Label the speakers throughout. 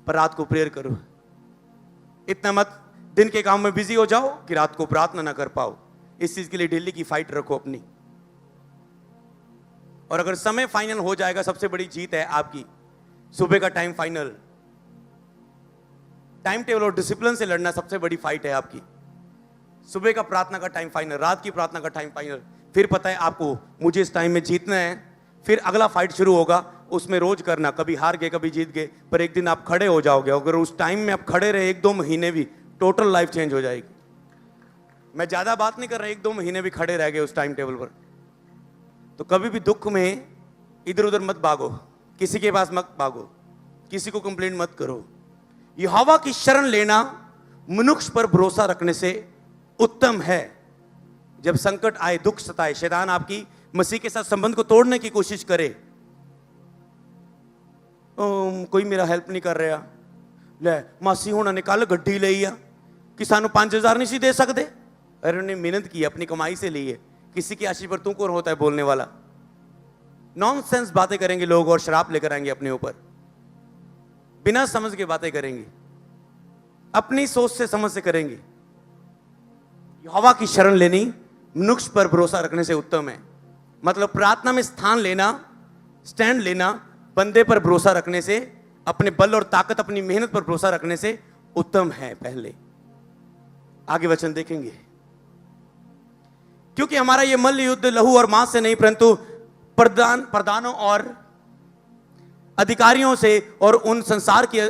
Speaker 1: पर रात को प्रेयर करो। इतना मत दिन के काम में बिजी हो जाओ कि रात को प्रार्थना ना कर पाओ। इस चीज के लिए डेली की फाइट रखो अपनी। और अगर समय फाइनल हो जाएगा, सबसे बड़ी जीत है आपकी। सुबह का टाइम फाइनल, टाइम टेबल और डिसिप्लिन से लड़ना सबसे बड़ी फाइट है आपकी। सुबह का प्रार्थना का टाइम फाइनल, रात की प्रार्थना का टाइम फाइनल। फिर पता है आपको मुझे इस टाइम में जीतना है। फिर अगला फाइट शुरू होगा, उसमें रोज करना, कभी हार गए कभी जीत गए, पर एक दिन आप खड़े हो जाओगे। अगर उस टाइम में आप खड़े रहे 1-2 महीने भी, टोटल लाइफ चेंज हो जाएगी। मैं ज्यादा बात नहीं कर रहा, 1-2 महीने भी खड़े रह गए उस टाइम टेबल पर, तो कभी भी दुख में इधर उधर मत भागो, किसी के पास मत भागो, किसी को कंप्लेंट मत करो। यहोवा की शरण लेना मनुष्य पर भरोसा रखने से उत्तम है। जब संकट आए, दुख सताए, शैतान आपकी मसीह के साथ संबंध को तोड़ने की कोशिश करे, कोई मेरा हेल्प नहीं कर रहा, ले मासी होना ने कल गड्डी ली आ कि सानू 5000 नहीं सी दे सकते। अरे उन्होंने मेहनत की, अपनी कमाई से ली है, किसी की आशीष पर तू कौन होता है बोलने वाला। नॉनसेंस बातें करेंगे लोग और शराब लेकर आएंगे अपने ऊपर, बिना समझ के बातें करेंगे, अपनी सोच से समझ से करेंगे। यहोवा की शरण लेनी मनुष्य पर भरोसा रखने से उत्तम है। मतलब प्रार्थना में स्थान लेना, स्टैंड लेना बंदे पर भरोसा रखने से, अपने बल और ताकत, अपनी मेहनत पर भरोसा रखने से उत्तम है। पहले आगे वचन देखेंगे, क्योंकि हमारा यह मल्ल युद्ध लहू और मांस से नहीं परंतु प्रधानों और अधिकारियों से और उन संसार के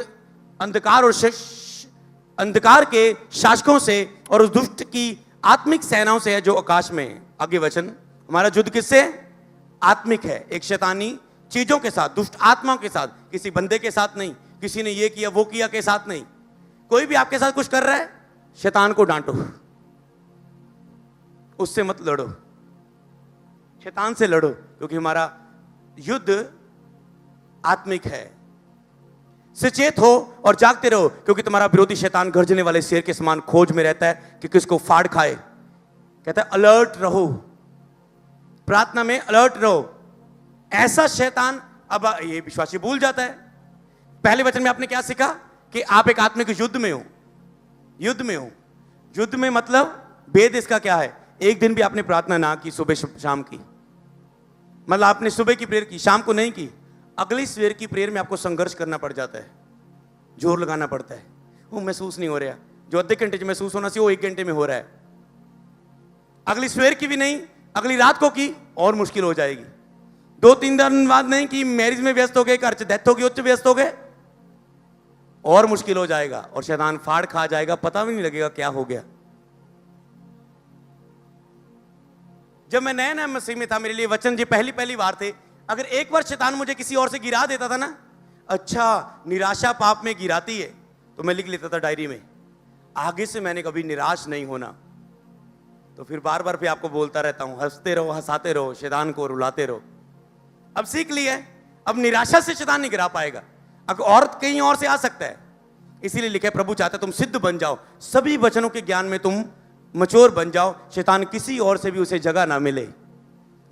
Speaker 1: अंधकार के शासकों से और उस दुष्ट की आत्मिक सेनाओं से है जो आकाश में है। आगे वचन, हमारा युद्ध किससे? आत्मिक है, एक शैतानी चीजों के साथ, दुष्ट आत्माओं के साथ, किसी बंदे के साथ नहीं, किसी ने ये किया वो किया के साथ नहीं। कोई भी आपके साथ कुछ कर रहा है, शैतान को डांटो, उससे मत लड़ो, शैतान से लड़ो, क्योंकि हमारा युद्ध आत्मिक है। सचेत हो और जागते रहो, क्योंकि तुम्हारा विरोधी शैतान गर्जने वाले शेर के समान खोज में रहता है कि किसको फाड़ खाए। कहता है अलर्ट रहो, प्रार्थना में अलर्ट रहो। ऐसा शैतान, अब ये विश्वासी भूल जाता है। पहले वचन में आपने क्या सीखा कि आप एक आत्मिक युद्ध में हो, युद्ध में हो। युद्ध में मतलब भेद इसका क्या है? एक दिन भी आपने प्रार्थना ना की सुबह शाम की, मतलब आपने सुबह की प्रेयर की, शाम को नहीं की, अगली सवेर की प्रेयर में आपको संघर्ष करना पड़ जाता है, जोर लगाना पड़ता है। वो महसूस नहीं हो रहा, जो आधे घंटे में महसूस होना चाहिए वो 1 घंटे में हो रहा है। अगली सवेर की भी नहीं, अगली रात को की और मुश्किल हो जाएगी। 2-3 दिन बाद नहीं कि मैरिज में व्यस्त हो गए, घर से डेथ हो गई, उच्च व्यस्त हो गए, और मुश्किल हो जाएगा और शैतान फाड़ खा जाएगा, पता भी नहीं लगेगा क्या हो गया। जब मैं नया नया मसीह में था, मेरे लिए वचन जी पहली बार थे। अगर एक बार शैतान मुझे किसी और से गिरा देता था ना, अच्छा निराशा पाप में गिराती है, तो मैं लिख लेता था डायरी में, आगे से मैंने कभी निराश नहीं होना। तो फिर बार बार भी आपको बोलता रहता हूं, हंसते रहो, हंसाते रहो, शैतान को रुलाते रहो। अब सीख लिया है, अब निराशा से शैतान नहीं गिरा पाएगा। अब औरत कहीं और से आ सकता है, इसीलिए लिखा है प्रभु चाहता है तुम सिद्ध बन जाओ, सभी वचनों के ज्ञान में तुम मचोर बन जाओ, शैतान किसी और से भी उसे जगह ना मिले।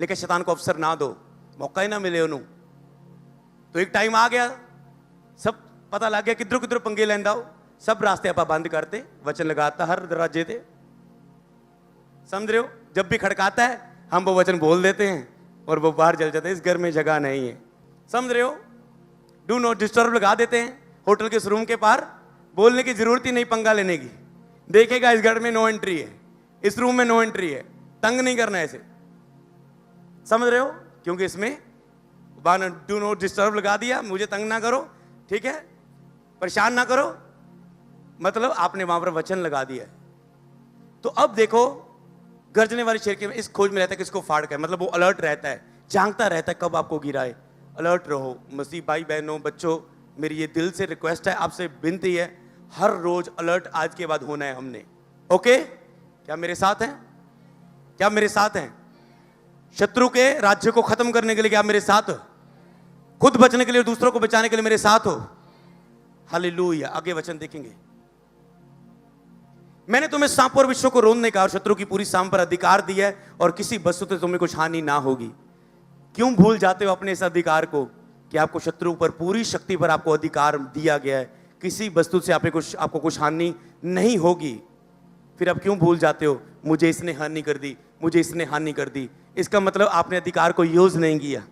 Speaker 1: लेकिन शैतान को अवसर ना दो, मौका ही ना मिले उन्होंने। तो एक टाइम आ गया, सब पता लग गया किधरों किधरों पंगे लेंदा हो, सब रास्ते आप बंद करते, वचन लगाता हर दरवाजे थे, समझ रहे हो। जब भी खड़काता है हम वो वचन बोल देते हैं और वो बाहर चल जाते हैं, इस घर में जगह नहीं है, समझ रहे हो। डू नॉट डिस्टर्ब लगा देते हैं होटल के उस रूम के पार, बोलने की जरूरत ही नहीं पंगा लेने की। देखेगा इस घर में नो एंट्री है, इस रूम में नो एंट्री है, तंग नहीं करना ऐसे, समझ रहे हो। क्योंकि इसमें डू नॉट डिस्टर्ब लगा दिया, मुझे तंग ना करो, ठीक है, परेशान ना करो, मतलब आपने वहां पर वचन लगा दिया। तो अब देखो, गर्जने वाले शेर के इस खोज में रहता है किसको फाड़ कर, मतलब वो अलर्ट रहता है, जानता रहता है कब आपको गिराए। अलर्ट रहो मसीह भाई बहनों, बच्चों, मेरी ये दिल से रिक्वेस्ट है, आपसे विनती है, हर रोज अलर्ट आज के बाद होना है हमने। ओके, क्या मेरे साथ हैं? क्या मेरे साथ हैं? शत्रु के राज्य को खत्म करने के लिए क्या मेरे साथ हो? खुद बचने के लिए, दूसरों को बचाने के लिए मेरे साथ हो। हालेलुया। आगे वचन देखेंगे, मैंने तुम्हें सांप और विश्व को रोंदने का और शत्रु की पूरी सांप पर अधिकार दिया है और किसी वस्तु से तुम्हें कुछ हानि ना होगी। क्यों भूल जाते हो अपने इस अधिकार को कि आपको शत्रु पर पूरी शक्ति पर आपको अधिकार दिया गया है, किसी वस्तु से आपको कुछ हानि नहीं होगी, फिर आप क्यों भूल जाते हो मुझे इसने हानि कर दी, मुझे इसने हानि कर दी? इसका मतलब आपने अधिकार को यूज नहीं किया।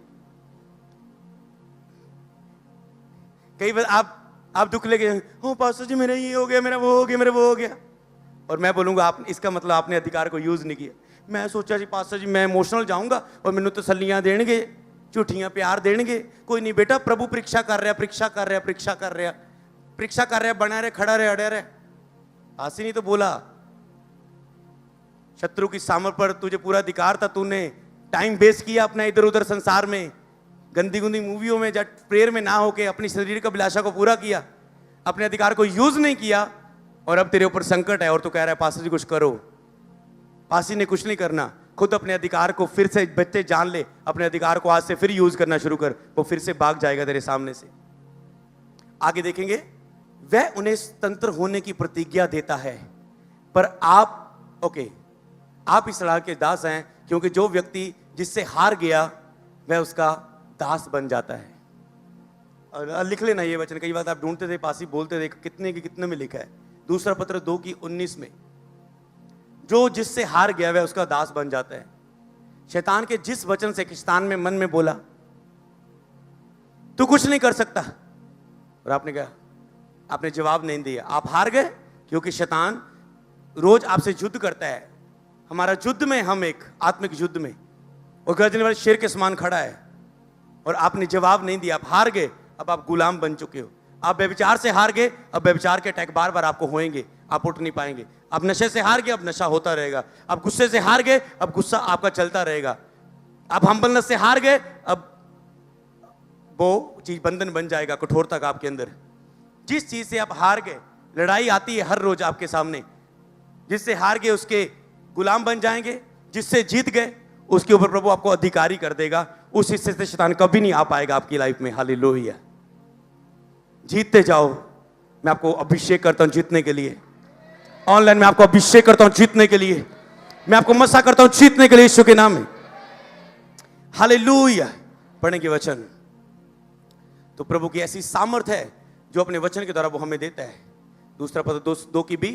Speaker 1: कई बार आप दुख लेके, हो पास्टर जी मेरा ये हो गया, मेरा वो हो गया, मेरा वो हो गया, और मैं बोलूंगा आप इसका मतलब आपने अधिकार को यूज नहीं किया। मैं सोचा जी पास्टर जी मैं इमोशनल जाऊंगा और मैनू तसल्लियां देणगे, झूठियां प्यार देणगे। कोई नहीं बेटा, प्रभु परीक्षा कर रहा, परीक्षा कर रहा, परीक्षा कर रहा, परीक्षा कर रहा, बना रहे, खड़ा रहे, अड़े रहे। आसी नहीं तो बोला शत्रु की सामर्थ पर तुझे पूरा अधिकार था, तूने टाइम वेस्ट किया अपना इधर उधर संसार में, गंदी गुंदी मूवियों में, जब प्रेयर में ना होके अपनी शरीर का अभिलाषा को पूरा किया, अपने अधिकार को यूज नहीं किया, और अब तेरे ऊपर संकट है और तू कह रहा है पास्टर जी कुछ करो। पासी ने कुछ नहीं करना, खुद अपने अधिकार को फिर से बच्चे जान ले, अपने अधिकार को आज से फिर यूज करना शुरू कर, वो फिर से भाग जाएगा तेरे सामने से। आगे देखेंगे, वह उन्हें स्वतंत्र होने की प्रतिज्ञा देता है, पर आप इस लड़ाई के दास हैं, क्योंकि जो व्यक्ति जिससे हार गया वह उसका दास बन जाता है। और लिख लेना ये वचन, कई बार आप ढूंढते थे, पासी बोलते थे, कितने के कितने में लिखा है, दूसरा पत्र 2:19 में, जो जिससे हार गया वह उसका दास बन जाता है। शैतान के जिस वचन से शैतान में मन में बोला तू कुछ नहीं कर सकता, और आपने कहा, आपने जवाब नहीं दिया, आप हार गए, क्योंकि शैतान रोज आपसे युद्ध करता है। हमारा युद्ध में, हम एक आत्मिक युद्ध में, और गर्जने वाले शेर के समान खड़ा है, और आपने जवाब नहीं दिया, आप हार गए, अब आप गुलाम बन चुके हो। आप व्यभिचार से हार गए, अब व्यभिचार के अटैक बार बार आपको होंगे, आप उठ नहीं पाएंगे। आप नशे से हार गए, अब नशा होता रहेगा। आप गुस्से से हार गए, अब गुस्सा आपका चलता रहेगा। आप हम्बलनेस से हार गए, अब वो चीज बंधन बन जाएगा, कठोरता का आपके अंदर। जिस चीज से आप हार गए, लड़ाई आती है हर रोज आपके सामने, जिससे हार गए उसके गुलाम बन जाएंगे, जिससे जीत गए उसके ऊपर प्रभु आपको अधिकारी कर देगा। उस हिस्से से शैतान कभी नहीं आ पाएगा आपकी लाइफ में। हालेलुया। जीतते जाओ। मैं आपको अभिषेक करता हूं जीतने के लिए। ऑनलाइन में आपको अभिषेक करता हूं जीतने के लिए। मैं आपको मसा करता हूं जीतने के लिए यीशु के नाम में। हालेलुया। पढ़ेंगे वचन, तो प्रभु की ऐसी सामर्थ है जो अपने वचन के द्वारा वो हमें देता है। दूसरा पद 2:2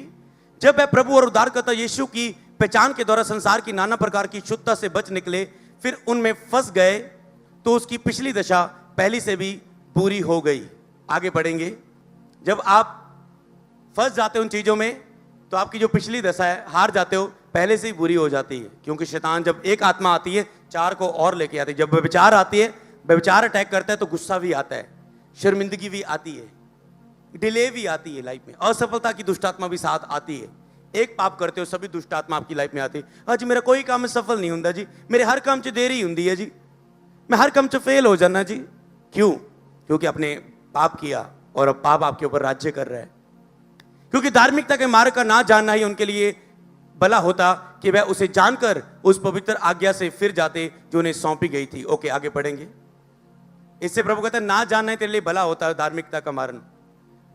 Speaker 1: जब वह प्रभु और उद्धारकर्ता यीशु की पहचान के द्वारा संसार की नाना प्रकार की शुद्धता से बच निकले, फिर उनमें फंस गए, तो उसकी पिछली दशा पहली से भी बुरी हो गई। आगे पढ़ेंगे, जब आप फंस जाते हो उन चीजों में, तो आपकी जो पिछली दशा है, हार जाते हो, पहले से ही बुरी हो जाती है। क्योंकि शैतान जब एक आत्मा आती है, चार को और लेके आती है। जब व्यभिचार आती है, व्यभिचार अटैक करता है, तो गुस्सा भी आता है, शर्मिंदगी भी आती है, डिले भी आती है लाइफ में, असफलता की दुष्ट आत्मा भी साथ आती है। एक पाप करते हो, सभी दुष्ट आत्मा आपकी लाइफ में आती है। हाँ जी, मेरा कोई काम में सफल नहीं होता जी, मेरे हर काम च देरी होती है जी, मैं हर काम च फेल हो जाना जी। क्यों? क्योंकि आपने पाप किया और अब पाप आपके ऊपर राज्य कर रहा है। क्योंकि धार्मिकता के मार्ग का ना जानना ही उनके लिए भला होता कि वह उसे जानकर उस पवित्र आज्ञा से फिर जाते जो उन्हें सौंपी गई थी। ओके, आगे पढ़ेंगे। इससे प्रभु कहता है, ना जानना ही तेरे लिए भला होता है धार्मिकता का मार्ग।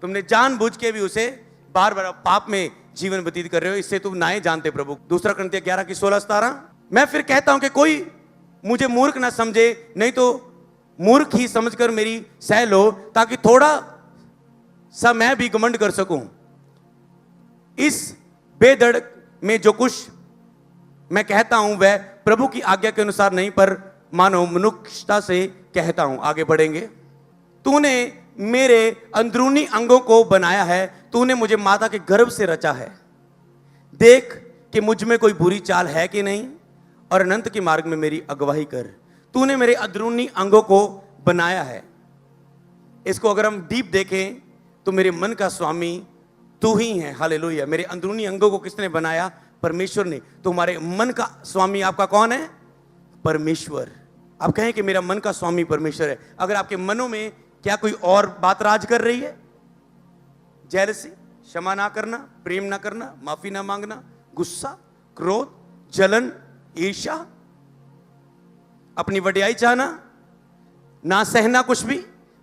Speaker 1: तुमने जानबूझ के भी उसे बार बार पाप में जीवन व्यतीत कर रहे हो, इससे तुम ना ही जानते प्रभु। दूसरा Corinthians 11:16-17 मैं फिर कहता हूं कि कोई मुझे मूर्ख ना समझे, नहीं तो मूर्ख ही समझकर मेरी सह लो, ताकि थोड़ा सा मैं भी घमंड कर सकूं। इस बेधड़क में जो कुछ मैं कहता हूं वह प्रभु की आज्ञा के अनुसार नहीं, पर मानो मनुष्यता से कहता हूं। आगे बढ़ेंगे। तूने मेरे अंदरूनी अंगों को बनाया है, तूने मुझे माता के गर्भ से रचा है। देख कि मुझ में कोई बुरी चाल है कि नहीं, और अनंत के मार्ग में मेरी अगुवाई कर। तूने मेरे अंदरूनी अंगों को बनाया है। इसको अगर हम डीप देखें तो मेरे मन का स्वामी तू ही है। हालेलुया। मेरे अंदरूनी अंगों को किसने बनाया? परमेश्वर ने। तो हमारे मन का स्वामी आपका कौन है? परमेश्वर। आप कहें कि मेरा मन का स्वामी परमेश्वर है। अगर आपके मनों में क्या कोई और बात राज कर रही है? जेलसी, क्षमा ना करना, प्रेम ना करना, माफी ना मांगना, गुस्सा, क्रोध, जलन, ईर्ष्या, अपनी वडियाई चाहना, ना सहना कुछ भी,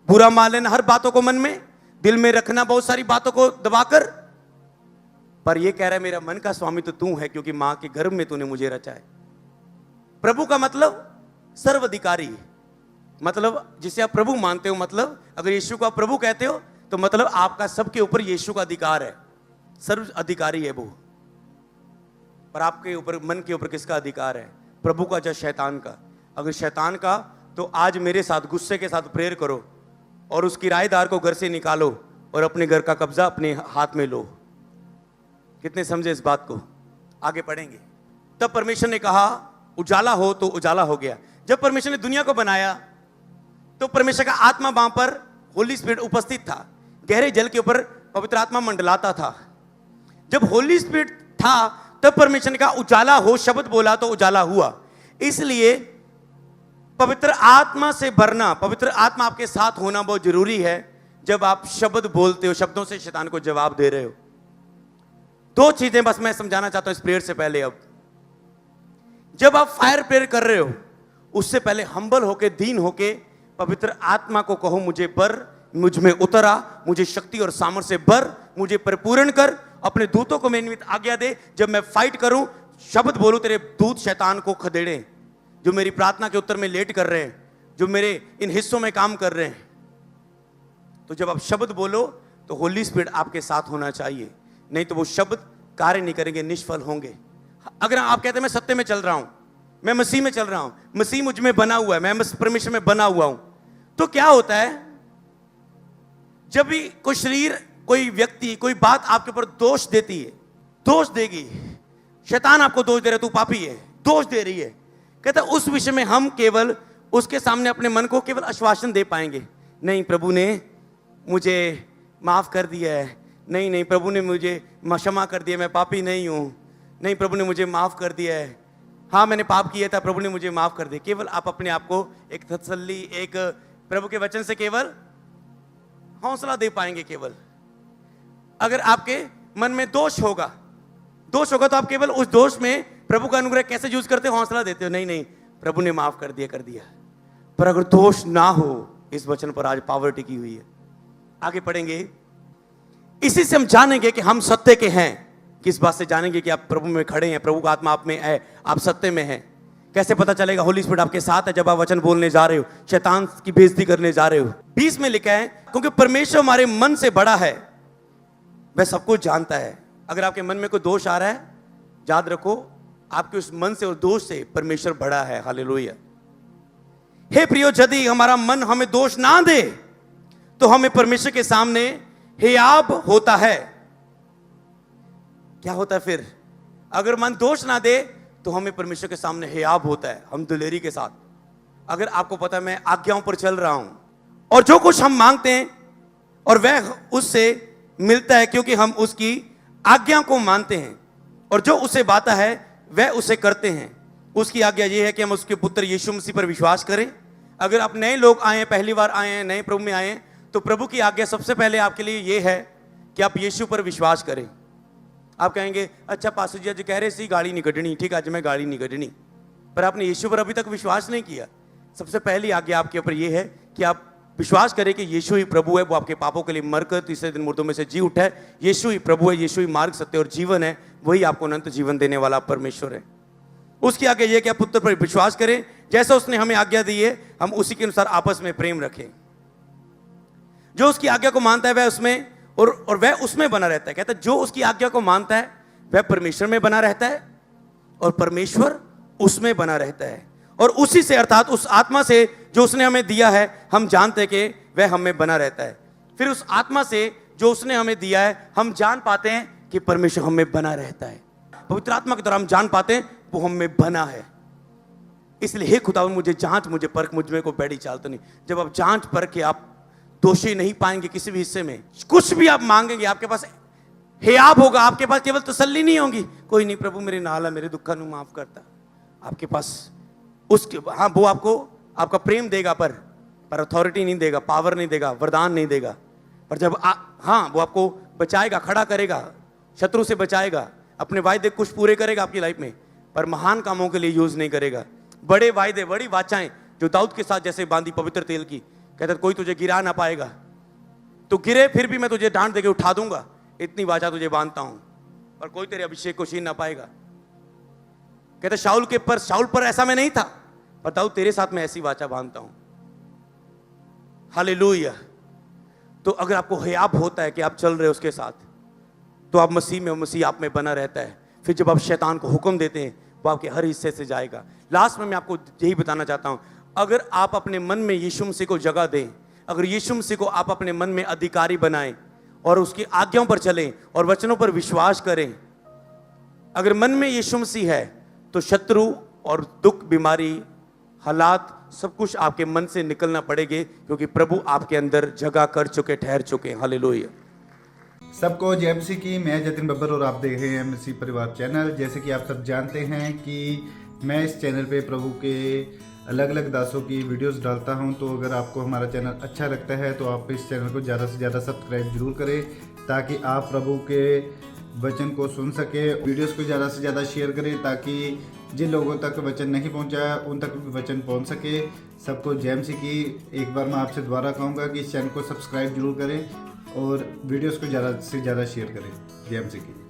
Speaker 1: बुरा मान लेना हर बातों को मन में, दिल में रखना बहुत सारी बातों को दबाकर। पर यह कह रहा है मेरा मन का स्वामी तो तू है, क्योंकि मां के गर्भ में तूने मुझे रचा है। प्रभु का मतलब सर्वाधिकारी, मतलब जिसे आप प्रभु मानते हो, मतलब अगर यीशु को आप प्रभु कहते हो तो मतलब आपका सबके ऊपर यीशु का अधिकार है, सर्व अधिकारी है वो। पर आपके ऊपर, मन के ऊपर किसका अधिकार है? प्रभु का या शैतान का? अगर शैतान का, तो आज मेरे साथ गुस्से के साथ प्रेयर करो और उस किराएदार को घर से निकालो और अपने घर का कब्जा अपने हाथ में लो। कितने समझे इस बात को? आगे पढ़ेंगे। तब परमेश्वर ने कहा उजाला हो, तो उजाला हो गया। जब परमेश्वर ने दुनिया को बनाया तो परमेश्वर का आत्मा वहां पर, होली स्पिरिट उपस्थित था। गहरे जल के ऊपर पवित्र आत्मा मंडलाता था। जब होली स्पिरिट था तब परमेश्वर ने कहा उजाला हो, शब्द बोला तो उजाला हुआ। इसलिए पवित्र आत्मा से भरना, पवित्र आत्मा आपके साथ होना बहुत जरूरी है। जब आप शब्द बोलते हो, शब्दों से शैतान को जवाब दे रहे हो। दो चीजें बस मैं समझाना चाहता हूं इस प्रेयर से पहले। अब जब आप फायर प्रेयर कर रहे हो, उससे पहले हम्बल होके, दीन होके पवित्र आत्मा को कहो मुझे भर, मुझ में उतरा, मुझे शक्ति और सामर्थ्य से भर, मुझे परिपूर्ण कर, अपने दूतों को मेरे निमित्त आज्ञा दे। जब मैं फाइट करूं, शब्द बोलूं, तेरे दूत शैतान को खदेड़े जो मेरी प्रार्थना के उत्तर में लेट कर रहे हैं, जो मेरे इन हिस्सों में काम कर रहे हैं। तो जब आप शब्द बोलो तो होली स्पिरिट आपके साथ होना चाहिए, नहीं तो वो शब्द कार्य नहीं करेंगे, निष्फल होंगे। अगर आप कहते हैं मैं सत्य में चल रहा हूं, मैं मसीह में चल रहा हूं, मसीह मुझ में बना हुआ है, मैं परमेश्वर में बना हुआ हूं, तो क्या होता है? जब भी कोई शरीर, कोई व्यक्ति, कोई बात आपके ऊपर दोष देती है, दोष देगी, शैतान आपको दोष दे रहा है, तू पापी है, दोष दे रही है, कहता है उस विषय में हम केवल उसके सामने अपने मन को केवल आश्वासन दे पाएंगे, नहीं प्रभु ने मुझे माफ कर दिया है, नहीं नहीं प्रभु ने मुझे क्षमा कर दिया, मैं पापी नहीं हूं, नहीं प्रभु ने मुझे माफ कर दिया है, हाँ मैंने पाप किया था, प्रभु ने मुझे माफ कर दिया। केवल आप अपने आप को एक तसल्ली, एक प्रभु के वचन से केवल हौसला दे पाएंगे। केवल अगर आपके मन में दोष होगा तो आप केवल उस दोष में प्रभु का अनुग्रह कैसे यूज करते हो? हौसला देते हो, नहीं नहीं प्रभु ने माफ कर दिया। पर अगर दोष ना हो, इस वचन पर आज पावर टिकी हुई है। आगे पढ़ेंगे। इसी से हम जानेंगे कि हम सत्य के हैं। किस बात से जानेंगे कि आप प्रभु में खड़े हैं, प्रभु का आत्मा आप में है, आप सत्य में हैं? कैसे पता चलेगा? होली स्पिरिट आपके साथ है जब आप वचन बोलने जा रहे हो, शैतान की बेइज्जती करने जा रहे हो। 20 में लिखा है क्योंकि परमेश्वर हमारे मन से बड़ा है, वह सब कुछ जानता है। अगर आपके मन में कोई दोष आ रहा है, याद रखो आपके उस मन से और दोष से परमेश्वर बड़ा है। हालेलुया। हे प्रियो, यदि हमारा मन हमें दोष ना दे तो हमें परमेश्वर के सामने हियाब होता है। क्या होता है फिर? अगर मन दोष ना दे तो हमें परमेश्वर के सामने हियाब होता है, हम दिलेरी के साथ। अगर आपको पता है मैं आज्ञाओं पर चल रहा हूं और जो कुछ हम मांगते हैं और वह उससे मिलता है क्योंकि हम उसकी आज्ञा को मानते हैं, और जो उसे बाता है वह उसे करते हैं। उसकी आज्ञा यह है कि हम उसके पुत्र यीशु मसीह पर विश्वास करें। अगर आप नए लोग आए हैं, पहली बार आए हैं, नए प्रभु में आए हैं, तो प्रभु की आज्ञा सबसे पहले आपके लिए यह है कि आप यीशु पर विश्वास करें। आप कहेंगे अच्छा पास्टर जी आज कह रहे सी गाड़ी नहीं कढ़नी, ठीक है आज मैं गाड़ी नहीं कढ़नी, पर आपने यीशु पर अभी तक विश्वास नहीं किया। सबसे पहली आज्ञा आपके ऊपर यह है कि आप विश्वास करें कि यीशु ही प्रभु है, वो आपके पापों के लिए मरकर तीसरे दिन मुर्दों में से जी उठा है। यीशु ही प्रभु है, यीशु ही मार्ग, सत्य और जीवन है, वही आपको अनंत जीवन देने वाला परमेश्वर है। उसकी आज्ञा यह कि आप पुत्र पर विश्वास करें, जैसा उसने हमें आज्ञा दी है हम उसी के अनुसार आपस में प्रेम रखें। जो उसकी आज्ञा को मानता है वह उसमें और वह उसमें बना रहता है। कहता है जो उसकी आज्ञा को मानता है वह परमेश्वर में बना रहता है और परमेश्वर उसमें बना रहता है। और उसी से अर्थात उस आत्मा से जो उसने हमें दिया है हम जानते हैं कि वह हमें बना रहता है। फिर उस आत्मा से जो उसने हमें दिया है हम जान पाते हैं कि परमेश्वर हमें बना रहता है। पवित्र आत्मा के द्वारा हम जान पाते हैं वो हमें बना है। इसलिए हे खुदा मुझे जांच, मुझे परख, मुझ में कोई बैठी चाल तो नहीं। जब आप जांच परख के आप दोषी नहीं पाएंगे किसी भी हिस्से में, कुछ भी आप मांगेंगे आपके पास हियाब होगा, आपके पास केवल तसल्ली नहीं होगी, कोई नहीं प्रभु मेरे नाल है, मेरे दुखा नु माफ करता। आपके पास उसके हाँ वो आपको आपका प्रेम देगा पर अथॉरिटी नहीं देगा, पावर नहीं देगा, वरदान नहीं देगा। पर जब हाँ वो आपको बचाएगा, खड़ा करेगा, शत्रु से बचाएगा, अपने वायदे कुछ पूरे करेगा आपकी लाइफ में, पर महान कामों के लिए यूज नहीं करेगा। बड़े वायदे, बड़ी वाचाएं जो दाऊद के साथ जैसे बांधी पवित्र तेल की, कहता कोई तुझे गिरा ना पाएगा, तो गिरे फिर भी मैं तुझे डांट देके उठा दूंगा, इतनी वाचा तुझे बांधता हूं, पर कोई तेरे अभिषेक को छीन ना पाएगा। कहता शाऊल पर ऐसा मैं नहीं था, पर दाऊद तेरे साथ मैं ऐसी वाचा बांधता हूं। हालेलुया। तो अगर आपको हयाब होता है कि आप चल रहे हो उसके साथ, तो आप मसीह में, मसीह आप में बना रहता है। फिर जब आप शैतान को हुक्म देते हैं, वो आपके हर हिस्से से जाएगा। लास्ट में मैं आपको यही बताना चाहता हूं, अगर आप अपने मन में यीशु मसीह को जगह दें, अगर यीशु मसीह को आप अपने मन में अधिकारी बनाएं और उसकी आज्ञाओं पर चलें और वचनों पर विश्वास करें, अगर मन में यीशु मसीह है तो शत्रु और दुख, बीमारी, हालात, सब कुछ आपके मन से निकलना पड़ेगा, क्योंकि प्रभु आपके अंदर जगह कर चुके, ठहर चुके। हालेलुया।
Speaker 2: सबको जय मसीह की। मैं जतिन बब्बर और आप देख रहे हैं मसीह परिवार चैनल। जैसे कि आप सब जानते हैं कि मैं इस चैनल पे प्रभु के अलग अलग दासों की वीडियोस डालता हूं, तो अगर आपको हमारा चैनल अच्छा लगता है तो आप इस चैनल को ज़्यादा से ज़्यादा सब्सक्राइब जरूर करें, ताकि आप प्रभु के वचन को सुन सके। वीडियोस को ज़्यादा से ज़्यादा शेयर करें, ताकि जिन लोगों तक वचन नहीं पहुंचा उन तक भी वचन पहुंच सके। सबको जय मसीह की। एक बार मैं आपसे दोबारा कहूँगा कि इस चैनल को सब्सक्राइब जरूर करें और वीडियोस को ज़्यादा से ज़्यादा शेयर करें। जय मसीह की।